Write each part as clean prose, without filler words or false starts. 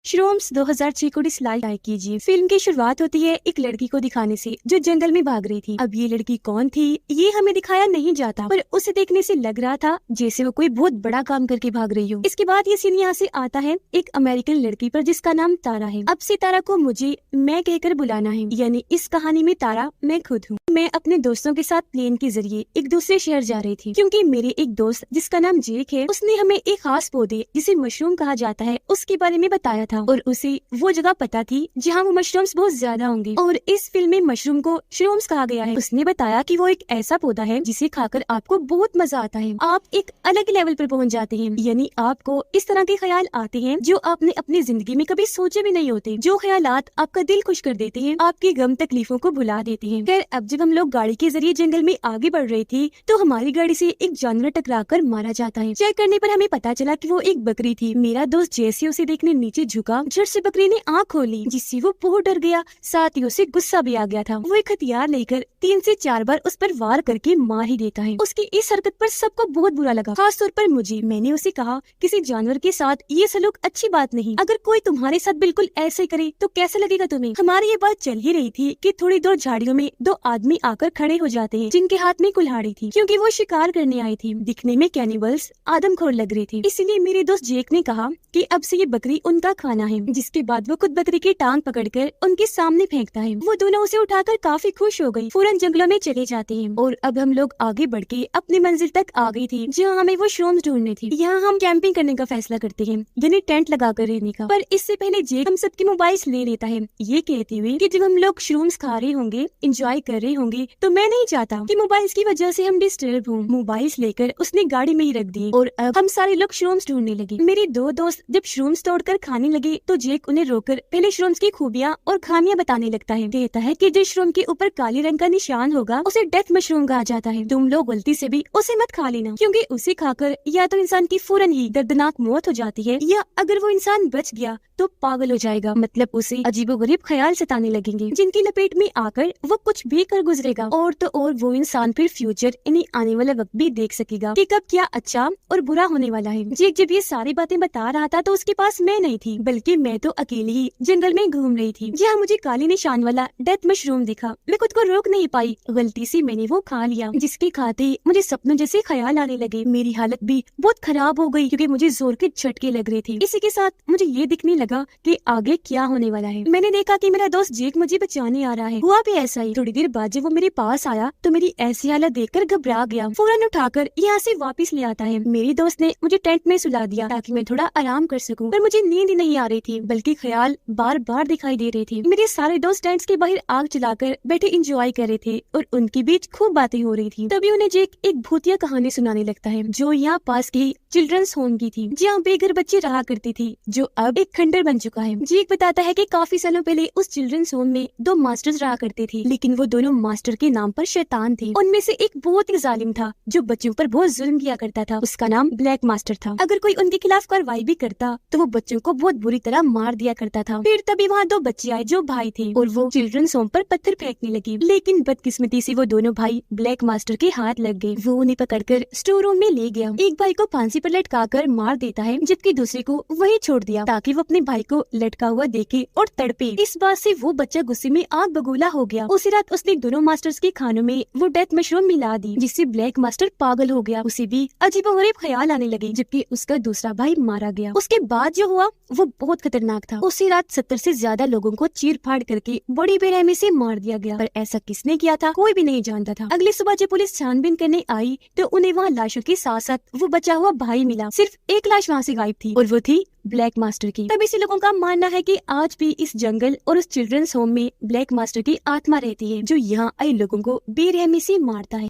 श्रोम्स 2006 को डिसलाइक कीजिए। फिल्म की शुरुआत होती है एक लड़की को दिखाने से जो जंगल में भाग रही थी। अब ये लड़की कौन थी ये हमें दिखाया नहीं जाता, पर उसे देखने से लग रहा था जैसे वो कोई बहुत बड़ा काम करके भाग रही हो। इसके बाद ये सीन यहाँ से आता है एक अमेरिकन लड़की पर जिसका नाम तारा है। अब से तारा को मुझे मैं कहकर बुलाना है, यानी इस कहानी में तारा मैं खुद हूँ। मैं अपने दोस्तों के साथ प्लेन के जरिए एक दूसरे शहर जा रही थी, क्योंकि मेरे एक दोस्त जिसका नाम जेक है उसने हमें एक खास पौधे जिसे मशरूम कहा जाता है उसके बारे में बताया था, और उसे वो जगह पता थी जहाँ वो मशरूम्स बहुत ज्यादा होंगे। और इस फिल्म में मशरूम को श्रूम्स कहा गया है। उसने बताया कि वो एक ऐसा पौधा है जिसे खाकर आपको बहुत मजा आता है, आप एक अलग लेवल पर पहुँच जाते हैं, यानी आपको इस तरह के ख्याल आते हैं जो आपने अपनी जिंदगी में कभी सोचे भी नहीं होते, जो ख्यालात आपका दिल खुश कर देते हैं, आपकी गम तकलीफों को भुला देते हैं। खैर, अब जब हम लोग गाड़ी के जरिए जंगल में आगे बढ़ रही थी तो हमारी गाड़ी से एक जानवर टकराकर मारा जाता है। चेक करने पर हमें पता चला कि वो एक बकरी थी। मेरा दोस्त जैसे उसे देखने नीचे झुका, झट से बकरी ने आँख खोली, जिससे वो बहुत डर गया, साथ ही उसे गुस्सा भी आ गया था। वो एक हथियार लेकर 3 से 4 बार उस पर वार करके मार ही देता है। उसकी इस हरकत पर सबको बहुत बुरा लगा, खास तौर पर मुझे। मैंने उसे कहा, किसी जानवर के साथ ये सलूक अच्छी बात नहीं, अगर कोई तुम्हारे साथ बिल्कुल ऐसे करे तो कैसे लगेगा तुम्हें। हमारी ये बात चल ही रही थी कि थोड़ी दूर झाड़ियों में 2 आदमी आकर खड़े हो जाते हैं, जिनके हाथ में कुल्हाड़ी थी, क्योंकि वो शिकार करने आई थी। दिखने में कैनिबल्स आदमखोर लग रही थी, इसलिए मेरे दोस्त जेक ने कहा कि अब से ये बकरी उनका खाना है। जिसके बाद वो खुद बकरी की टांग पकड़कर उनके सामने फेंकता है। वो दोनों उसे उठाकर काफी खुश हो गई, फौरन जंगलों में चले जाते हैं। और अब हम लोग आगे बढ़ के अपनी मंजिल तक आ गई थी, जहाँ हमें वो श्रूम्स ढूंढनी थी। यहाँ हम कैंपिंग करने का फैसला करते हैं, यानी टेंट लगाकर रहने का। पर इससे पहले जेक हम सबके मोबाइल्स ले लेता है, ये कहते हुए कि जब हम लोग श्रूम्स खा रहे होंगे, एंजॉय कर रहे होंगे, तो मैं नहीं चाहता कि मोबाइल्स की वजह से हम डिस्टर्ब हों। मोबाइल्स लेकर उसने गाड़ी में ही रख दिए और अब हम सारे लोग श्रूम्स ढूंढने लगे। मेरे 2 दोस्त जब श्रूम्स तोड़कर खाने लगे तो जेक उन्हें रोककर पहले श्रूम्स की खूबियां और खामियां बताने लगता है। कहता है कि जिस श्रूम के ऊपर काले रंग का निशान होगा उसे डेथ मशरूम कहा जाता है। तुम लोग गलती से भी उसे मत खा लेना, क्योंकि उसे खाकर या तो इंसान की फौरन ही दर्दनाक मौत हो जाती है, या अगर वो इंसान बच गया तो पागल हो जाएगा, मतलब उसे अजीबोगरीब ख्याल सताने लगेंगे, जिनकी लपेट में आकर वो कुछ भी कर गुजरेगा। और तो और वो इंसान फिर फ्यूचर यानी आने वाला वक्त भी देख सकेगा कि कब क्या अच्छा और बुरा होने वाला है। जेक जब ये सारी बातें बता रहा था तो उसके पास मैं नहीं थी, बल्कि मैं तो अकेली ही जंगल में घूम रही थी, जहाँ मुझे काले निशान वाला डेथ मशरूम दिखा। मैं खुद को रोक नहीं पाई, गलती से मैंने वो खा लिया, जिसके खाते ही मुझे सपनों जैसे ख्याल आने लगे। मेरी हालत भी बहुत खराब हो गई, क्योंकि मुझे जोर के झटके लग रहे थे। इसी के साथ मुझे ये दिखने लगा कि आगे क्या होने वाला है। मैंने देखा कि मेरा दोस्त जेक मुझे बचाने आ रहा है। हुआ भी ऐसा ही। थोड़ी देर बाद जब वो मेरे पास आया तो मेरी ऐसी हालत देखकर घबरा गया, फौरन उठाकर यहाँ से वापस ले आता है। मेरे दोस्त ने मुझे टेंट में सुला दिया ताकि मैं थोड़ा आराम कर सकूं, पर मुझे नींद नहीं आ रही थी, बल्कि ख्याल बार बार दिखाई दे रहे थे। मेरे सारे दोस्त टेंट्स के बाहर आग जलाकर बैठे एंजॉय कर रहे थे और उनके बीच खूब बातें हो रही थी। तभी उन्हें जेक एक भूतिया कहानी सुनाने लगता है, जो यहाँ पास की चिल्ड्रंस होम की थी, जहाँ बेघर बच्चे रहा करती थी, जो अब एक खंडर बन चुका है। जेक बताता है कि काफी सालों पहले उस चिल्ड्रंस होम में 2 मास्टर्स रहा करते थे, लेकिन वो दोनों मास्टर के नाम पर शैतान थे। उनमें से एक बहुत ही जालिम था, जो बच्चों पर बहुत जुल्म किया करता था। उसका नाम ब्लैक मास्टर था। अगर कोई उनके खिलाफ कार्रवाई भी करता तो वो बच्चों को बहुत बुरी तरह मार दिया करता था। फिर तभी वहाँ 2 बच्चे आए जो भाई थे, और वो चिल्ड्रंस होम पर पत्थर फेंकने लगे, लेकिन बदकिस्मती से वो दोनों भाई ब्लैक मास्टर के हाथ लग गए। वो उन्हें पकड़कर स्टोर रूम में ले गया। एक भाई को फांसी पर लटकाकर मार देता है, जबकि दूसरे को वही छोड़ दिया ताकि वो अपने भाई को लटका हुआ देखे और तड़पे। इस बात से वो बच्चा गुस्से में आग बगोला हो गया। उसी रात उसने दोनों मास्टर्स के खानों में वो डेथ मशरूम मिला दी, जिससे ब्लैक मास्टर पागल हो गया। उसे भी अजीबोगरीब ख्याल आने लगे, जबकि उसका दूसरा भाई मारा गया। उसके बाद जो हुआ वो बहुत खतरनाक था। उसी रात 70 से ज्यादा लोगों को चीर फाड़ करके बड़ी बेरहमी से मार दिया गया, पर ऐसा किसने किया था कोई भी नहीं जानता था। अगली सुबह जब पुलिस छानबीन करने आई तो उन्हें वहाँ लाशों के साथ साथ वो बचा हुआ भाई मिला। सिर्फ एक लाश वहाँ से गायब थी, और वो थी ब्लैक मास्टर की। तभी से लोगों का मानना है कि आज भी इस जंगल और उस चिल्ड्रंस होम में ब्लैक मास्टर की आत्मा रहती है, जो यहाँ आए लोगों को बेरहमी से मारता है।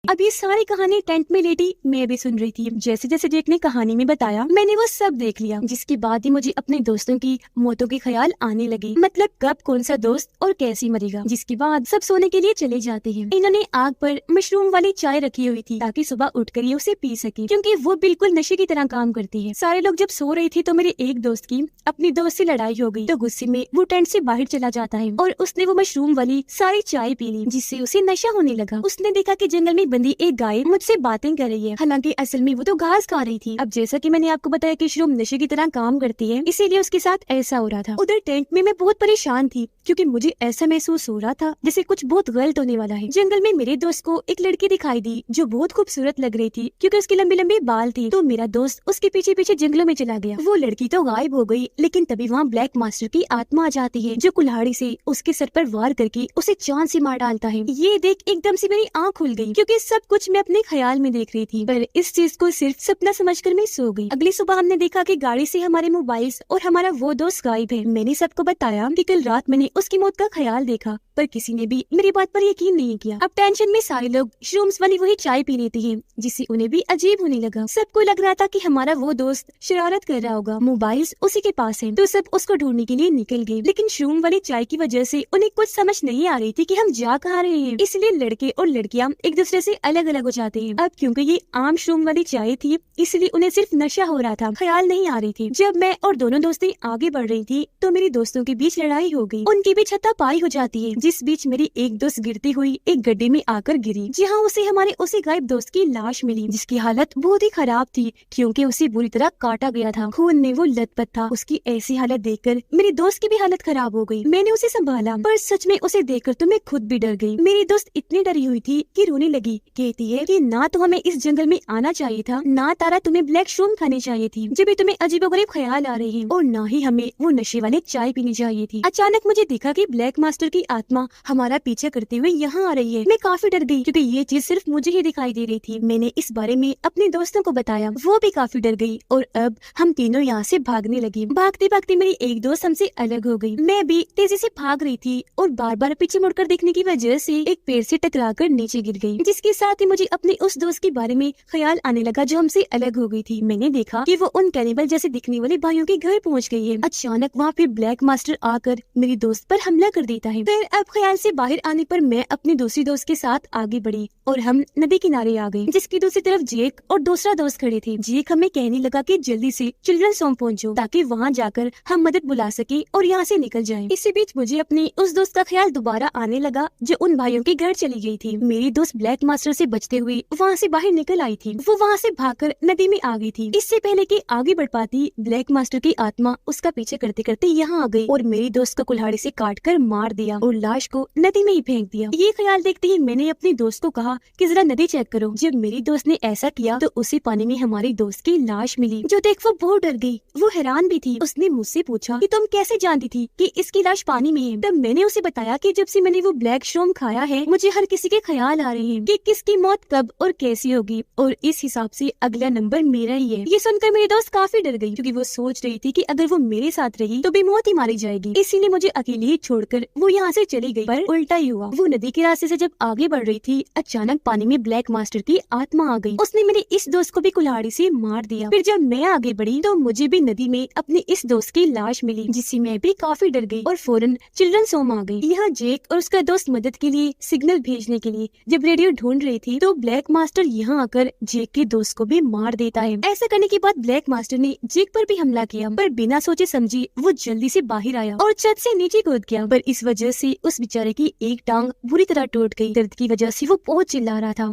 अब ये सारी कहानी टेंट में लेटी मैं भी सुन रही थी। जैसे जैसे जेक ने कहानी में बताया मैंने वो सब देख लिया, जिसके बाद ही मुझे अपने दोस्तों की मौतों के ख्याल आने लगे, मतलब कब कौन सा दोस्त और कैसे मरेगा। जिसके बाद सब सोने के लिए चले जाते हैं। इन्होंने आग पर मशरूम वाली चाय रखी हुई थी ताकि सुबह उठकर ये उसे पी सके, क्योंकि वो बिल्कुल नशे की तरह काम करती है। सारे लोग जब सो रही थी तो मेरे एक दोस्त की अपनी दोस्त से लड़ाई हो गई, तो गुस्से में वो टेंट से बाहर चला जाता है और उसने वो मशरूम वाली सारी चाय पी ली, जिससे उसे नशा होने लगा। उसने देखा कि जंगल में बंदी एक गाय मुझसे बातें कर रही है, हालांकि असल में वो तो घास खा रही थी। अब जैसा कि मैंने आपको बताया कि श्रूम नशे की तरह काम करती है, इसीलिए उसके साथ ऐसा हो रहा था। उधर टेंट में मैं बहुत परेशान थी क्योंकि मुझे ऐसा महसूस हो रहा था जैसे कुछ बहुत गलत होने वाला है। जंगल में मेरे दोस्त को एक लड़की दिखाई दी जो बहुत खूबसूरत लग रही थी क्योंकि उसके लंबे लंबे बाल थे। तो मेरा दोस्त उसके पीछे पीछे जंगलों में चला गया। वो लड़की तो गायब हो गई, लेकिन तभी वहाँ ब्लैक मास्टर की आत्मा आ जाती है जो कुल्हाड़ी से उसके सर पर वार करके उसे चांद से मार डालता है। ये देख एकदम से मेरी आँख खुल गई क्योंकि सब कुछ मैं अपने ख्याल में देख रही थी, पर इस चीज को सिर्फ सपना समझकर मैं सो गई। अगली सुबह हमने देखा कि गाड़ी से हमारे मोबाइल्स और हमारा वो दोस्त गायब है। मैंने सबको बताया कि कल रात मैंने उसकी मौत का ख्याल देखा, पर किसी ने भी मेरी बात पर यकीन नहीं किया। अब टेंशन में सारे लोग श्रूम्स वाली वही चाय पी लेते हैं, जिससे उन्हें भी अजीब होने लगा। सबको लग रहा था कि हमारा वो दोस्त शरारत कर रहा होगा। मोबाइल्स उसी के पास है, तो सब उसको ढूंढने के लिए निकल गए, लेकिन श्रूम वाली चाय की वजह से उन्हें कुछ समझ नहीं आ रही थी कि हम जा कहाँ रहे हैं। इसलिए लड़के और लड़कियां एक दूसरे से अलग अलग हो जाते हैं। अब क्योंकि ये आम श्रूम वाली चाय थी, इसलिए उन्हें सिर्फ नशा हो रहा था, ख्याल नहीं आ रही थी। जब मैं और दोनों दोस्तें आगे बढ़ रही थी तो मेरी दोस्तों के बीच लड़ाई हो गई। उनकी भी छतापाई हो जाती है, जिस बीच मेरी एक दोस्त गिरती हुई एक गड्ढे में आकर गिरी, जहाँ उसे हमारे उसी गायब दोस्त की लाश मिली, जिसकी हालत बहुत ही खराब थी क्योंकि उसे बुरी तरह काटा गया था। खून में वो लथपथ था। उसकी ऐसी हालत देखकर मेरी दोस्त की भी हालत खराब हो गई। मैंने उसे संभाला, पर सच में उसे देखकर तो मैं खुद भी डर गई। मेरी दोस्त इतनी डरी हुई थी कि रोने लगी। कहती है कि ना तो हमें इस जंगल में आना चाहिए था, ना तारा तुम्हें ब्लैक श्रूम खाने चाहिए थी जब भी तुम्हें अजीबोगरीब ख्याल आ रहे हैं, और ना ही हमें वो नशे वाले चाय पीनी चाहिए थी। अचानक मुझे देखा कि ब्लैक मास्टर की आत्मा हमारा पीछा करते हुए यहाँ आ रही है। मैं काफी डर गई क्योंकि ये चीज सिर्फ मुझे ही दिखाई दे रही थी। मैंने इस बारे में अपने दोस्तों को बताया, वो भी काफी डर गई और अब हम तीनों यहाँ से भागने लगी। भागते भागते मेरी एक दोस्त हमसे अलग हो गई। मैं भी तेजी से भाग रही थी और बार बार पीछे मुड़कर देखने की वजह से एक पेड़ से टकराकर नीचे गिर गई, जिसके साथ ही मुझे अपने उस दोस्त के बारे में ख्याल आने लगा जो हमसे अलग हो गई थी। मैंने देखा कि वो उन कैनिबल जैसे दिखने वाले भाइयों के घर पहुंच गई है। अचानक वहाँ पे ब्लैक मास्टर आकर मेरी दोस्त पर हमला कर देता है। फिर अब ख्याल से बाहर आने पर मैं अपनी दूसरी दोस्त के साथ आगे बढ़ी और हम नदी किनारे आ गए, जिसकी दूसरी तरफ जेक और दूसरा दोस्त खड़े थे। जेक हमें कहने लगा कि जल्दी से चिल्ड्रंस होम पहुंचो ताकि वहाँ जाकर हम मदद बुला सके और यहाँ से निकल जाएं। इसी बीच मुझे अपनी उस दोस्त का ख्याल दोबारा आने लगा जो उन भाइयों के घर चली गई थी। मेरी दोस्त ब्लैक मास्टर से बचते हुए वहाँ से बाहर निकल आई थी। वो वहाँ से भागकर नदी में आ गई थी। इससे पहले कि आगे बढ़ पाती, ब्लैक मास्टर की आत्मा उसका पीछे करते करते यहाँ आ गई और मेरी दोस्त को कुल्हाड़ी से काटकर मार दिया और लाश को नदी में ही फेंक दिया। ये ख्याल देखते ही मैंने अपनी दोस्त को कहा कि जरा नदी चेक करो। जब मेरी दोस्त ने ऐसा किया तो उसी पानी में हमारी दोस्त की लाश मिली, जो देख वो बहुत डर गई। वो हैरान भी थी। उसने मुझसे पूछा कि तुम कैसे जानती थी कि इसकी लाश पानी में है। तब मैंने उसे बताया कि जब से मैंने वो ब्लैक श्रूम खाया है, मुझे हर किसी के ख्याल आ रहे हैं कि किसकी मौत कब और कैसी होगी, और इस हिसाब से अगला नंबर मेरा ही है। ये सुनकर मेरी दोस्त काफी डर गई क्योंकि वो सोच रही थी कि अगर वो मेरे साथ रही तो भी मौत ही मारी जाएगी। इसीलिए मुझे अकेले ही छोड़कर वो यहाँ से चली गई। पर उल्टा ही हुआ। वो नदी के रास्ते से जब आगे बढ़ रही थी, अचानक पानी में ब्लैक मास्टर की आत्मा आ गई। उसने मेरे इस दोस्त को भी कुल्हाड़ी से मार दिया। फिर जब मैं आगे बढ़ी तो मुझे भी नदी में अपने इस दोस्त की लाश मिली, जिससे मैं भी काफी डर गई और फौरन चिल्ड्रंस होम आ गई। यहाँ जेक और उसका दोस्त मदद के लिए सिग्नल भेजने के लिए जब रेडियो ढूंढ रही थी तो ब्लैक मास्टर यहाँ आकर जेक के दोस्त को भी मार देता है। ऐसा करने के बाद ब्लैक मास्टर ने जेक पर भी हमला किया, पर बिना सोचे समझी वो जल्दी से बाहर आया और छत से नीचे कूद गया। पर इस वजह से उस बेचारे की एक टांग बुरी तरह टूट गई। दर्द की वजह से वो बहुत चिल्ला रहा था।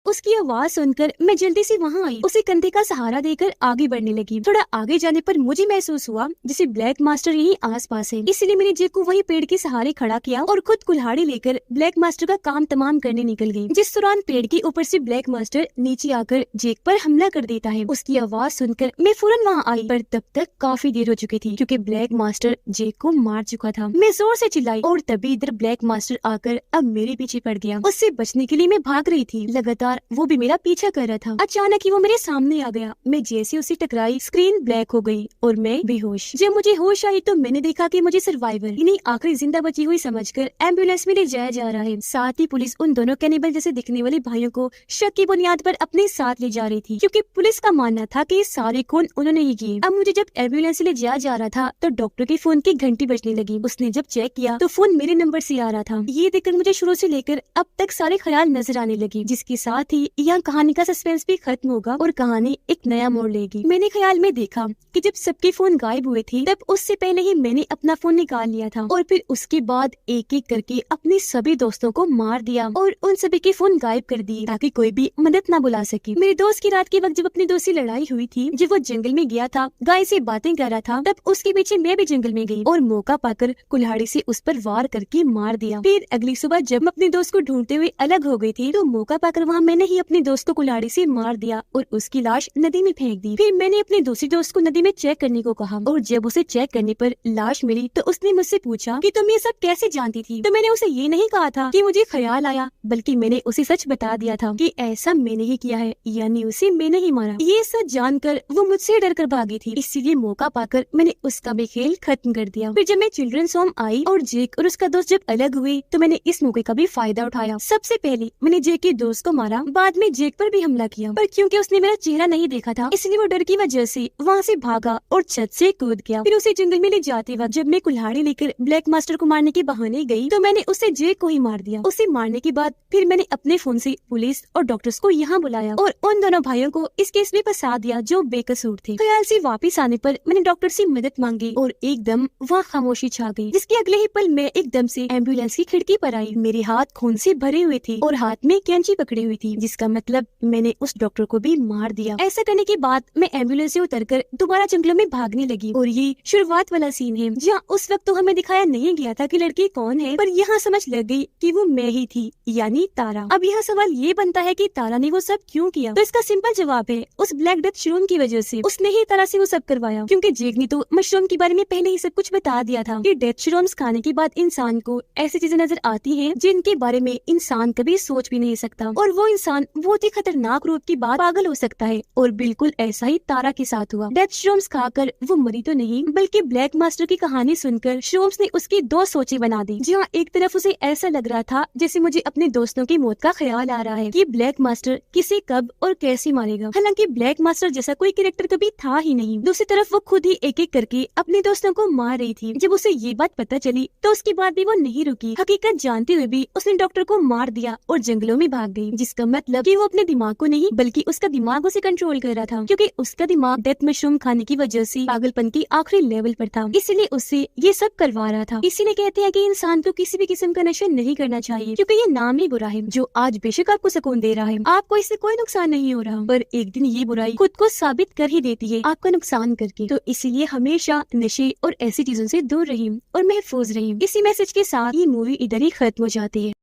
उसकी आवाज सुनकर मैं जल्दी से वहाँ आई, उसे कंधे का सहारा देकर आगे बढ़ने लगी। थोड़ा आगे जाने पर मुझे महसूस हुआ जैसे ब्लैक मास्टर यहीं आसपास है, इसलिए मैंने जेक को वही पेड़ के सहारे खड़ा किया और खुद कुल्हाड़ी लेकर ब्लैक मास्टर का काम तमाम करने निकल गई। जिस दौरान पेड़ के ऊपर से ब्लैक मास्टर नीचे आकर जेक पर हमला कर देता है। उसकी आवाज सुनकर मैं फौरन वहाँ आई, पर तब तक काफी देर हो चुकी थी क्योंकि ब्लैक मास्टर जेक को मार चुका था। मैं जोर से चिल्लाई और तभी इधर ब्लैक मास्टर आकर अब मेरे पीछे पड़ गया। उससे बचने के लिए मैं भाग रही थी, लगातार वो भी मेरा पीछा कर रहा था। अचानक ही वो मेरे सामने आ गया। मैं जैसे उसे टकराई, स्क्रीन ब्लैक हो गई और मैं बेहोश। जब मुझे होश आई तो मैंने देखा कि मुझे सर्वाइवर यानी आखिरी जिंदा बची हुई समझकर एम्बुलेंस में ले जाया जा रहा है। साथ ही पुलिस उन दोनों कैनिबल जैसे दिखने वाले भाइयों को शक की बुनियाद पर अपने साथ ले जा रही थी, क्योंकि पुलिस का मानना था कि सारे खून उन्होंने ही किए। अब मुझे जब एम्बुलेंस ले जाया जा रहा था तो डॉक्टर के फोन की घंटी बजने लगी। उसने जब चेक किया तो फोन मेरे नंबर से आ रहा था। ये देखकर मुझे शुरू से लेकर अब तक सारे ख्याल नजर आने लगे, जिसके साथ साथ ही यहाँ कहानी का सस्पेंस भी खत्म होगा और कहानी एक नया मोड़ लेगी। मैंने ख्याल में देखा कि जब सबके फोन गायब हुए थे तब उससे पहले ही मैंने अपना फोन निकाल लिया था और फिर उसके बाद एक एक करके अपने सभी दोस्तों को मार दिया और उन सभी के फोन गायब कर दिए ताकि कोई भी मदद न बुला सके। मेरे दोस्त की रात के वक्त जब अपनी दोस्त से लड़ाई हुई थी, जब वो जंगल में गया था, गाय से बातें कर रहा था, तब उसके पीछे मैं भी जंगल में गई और मौका पाकर कुल्हाड़ी से उस पर वार करके मार दिया। फिर अगली सुबह जब मैं अपने दोस्त को ढूंढते हुए अलग हो गई थी तो मौका पाकर वहाँ मैंने ही अपने दोस्त को कुल्हाड़ी से मार दिया और उसकी लाश नदी में फेंक दी। फिर मैंने अपने दूसरे दोस्त को नदी में चेक करने को कहा और जब उसे चेक करने पर लाश मिली तो उसने मुझसे पूछा कि तुम ये सब कैसे जानती थी। तो मैंने उसे ये नहीं कहा था कि मुझे ख्याल आया, बल्कि मैंने उसे सच बता दिया था कि ऐसा मैंने ही किया है, यानी उसे मैंने ही मारा। ये सच जानकर वो मुझसे डर कर भागी थी, इसीलिए मौका पाकर मैंने उसका भी खेल खत्म कर दिया। फिर जब मैं चिल्ड्रंस होम आई और जेक और उसका दोस्त जब अलग हुए तो मैंने इस मौके का भी फायदा उठाया। सबसे पहले मैंने जेक के दोस्त को मारा, बाद में जेक पर भी हमला किया, पर क्योंकि उसने मेरा चेहरा नहीं देखा था इसलिए वो डर की वजह से वहाँ से भागा और छत से कूद गया। फिर उसे जंगल में ले जाते वक्त जब मैं कुल्हाड़ी लेकर ब्लैक मास्टर को मारने के बहाने गई तो मैंने उसे जेक को ही मार दिया। उसे मारने के बाद फिर मैंने अपने फोन से पुलिस और डॉक्टर्स को यहाँ बुलाया और उन दोनों भाइयों को इस केस में फंसा दिया जो बेकसूर थे। ख्याल से वापस आने पर मैंने डॉक्टर से मदद मांगी और एकदम वहाँ खामोशी छा गई, जिसके अगले ही पल मैं एकदम से एम्बुलेंस की खिड़की पर आई। मेरे हाथ खून से भरे हुए थे और हाथ में कैंची पकड़ी हुई थी, जिसका मतलब मैंने उस डॉक्टर को भी मार दिया। ऐसा करने के बाद मैं एम्बुलेंस से उतरकर दोबारा जंगलों में भागने लगी और ये शुरुआत वाला सीन है जहाँ उस वक्त तो हमें दिखाया नहीं गया था कि लड़की कौन है, पर यहाँ समझ लग गई कि वो मैं ही थी, यानी तारा। अब यह सवाल ये बनता है कि तारा ने वो सब क्यों किया, तो इसका सिंपल जवाब है उस ब्लैक डेथ मशरूम की वजह से। उसने ही तारा से वो सब करवाया, क्योंकि जेक ने तो मशरूम के बारे में पहले ही सब कुछ बता दिया था कि डेथ मशरूम्स खाने के बाद इंसान को ऐसी चीजें नजर आती हैं जिनके बारे में इंसान कभी सोच भी नहीं सकता और वो इंसान बहुत ही खतरनाक रूप की बात पागल हो सकता है। और बिल्कुल ऐसा ही तारा के साथ हुआ। डेथ मशरूम्स खाकर वो मरी तो नहीं, बल्कि ब्लैक मास्टर की कहानी सुनकर श्रोम्स ने उसकी दो सोचें बना दी। जहाँ एक तरफ उसे ऐसा लग रहा था जैसे मुझे अपने दोस्तों की मौत का ख्याल आ रहा है कि ब्लैक मास्टर किसे कब और कैसे मारेगा, हालांकि ब्लैक मास्टर जैसा कोई कैरेक्टर कभी था ही नहीं। दूसरी तरफ वो खुद ही एक एक करके अपने दोस्तों को मार रही थी। जब उसे ये बात पता चली तो उसके बाद भी वो नहीं रुकी। हकीकत जानते हुए भी उसने डॉक्टर को मार दिया और जंगलों में भाग गई, जिसका मतलब कि वो अपने दिमाग को नहीं बल्कि उसका दिमाग उसे कंट्रोल कर रहा था, क्योंकि उसका दिमाग डेथ मशरूम खाने की वजह से पागलपन की आखिरी लेवल पर था, इसलिए उससे ये सब करवा रहा था। इसीलिए कहते हैं कि इंसान को किसी भी किस्म का नशा नहीं करना चाहिए, क्योंकि ये नाम ही बुरा है। जो आज बेशक आपको सुकून दे रहा है, आपको इससे कोई नुकसान नहीं हो रहा, पर एक दिन ये बुराई खुद को साबित कर ही देती है आपका नुकसान करके। तो इसीलिए हमेशा नशे और ऐसी चीजों से दूर रहिए और महफूज रहिए। इसी मैसेज के साथ ये मूवी इधर ही खत्म हो जाती है।